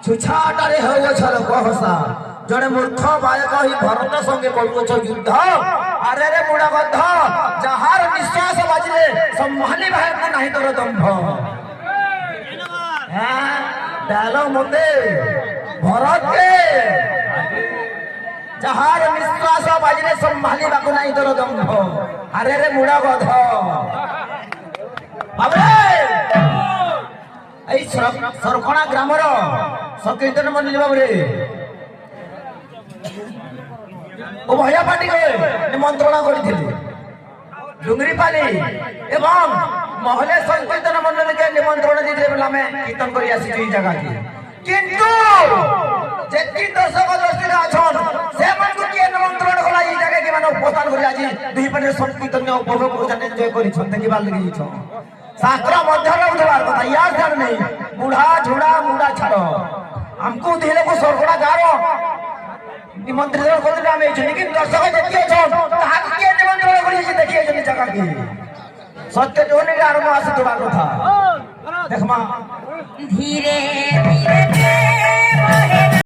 ଛୁଛାଟାରେ ହେଉଅଛ ଲୋକ ହସା ଜଣେ ମୂର୍ଖ ବାଳକ ହିଁ ଭରତ ସଙ୍ଗେ କରୁଅଛ ଯୁଦ୍ଧ ଆରେ ରେ ମୁଡ଼ା ଗଧ ଯାହାର ନିଶ୍ୱାସ ବାଜିଲେ ସମ୍ଭାଳି ବାହାରକୁ ନାହିଁ ତୋର ଦମ୍ଭ ଡାଲ ମତେ ଭରତେ ଯାହାର ନିଶ୍ୱାସ ବାଜିଲେ ସମ୍ଭାଳିବାକୁ ନାହିଁ ତୋର ଦମ୍ଭ ଆରେ ରେ ମୁଡ଼ା ଗଧ এই সরকণা গ্রামর সংকীর্তন মন্ডলী বাবুরে উভয় পার্টিকে নিমন্ত্রণ করেছিল ডুঙ্গরিপালি এবং মহলে সংকীর্তন মন্ডলীকে নিমন্ত্রণ দিয়ে বলে আমি কীর্তন করে আসিছি এই জায়গাকে কিন্তু যেতি দর্শক দর্শক আছেন সেমানকু কি নিমন্ত্রণ করা এই জায়গাকে মানে উপস্থান করে আছি দুই পার্টির সংকীর্তন উপভোগ করছেন এনজয় করেছেন দেখিবার লাগিয়েছ शास्त्र मध्य रखवार कथा यार ध्यान नहीं बुढ़ा झोड़ा मुंडा छाड़ो हमको दिले को सरकड़ा गारो निमंत्रण करले हम एछे लेकिन दर्शक देखिए छन ताहा के निमंत्रण करी जे देखिए जे जगह के सत्य जोने के आरंभ आसे तोरा कथा देखमा धीरे धीरे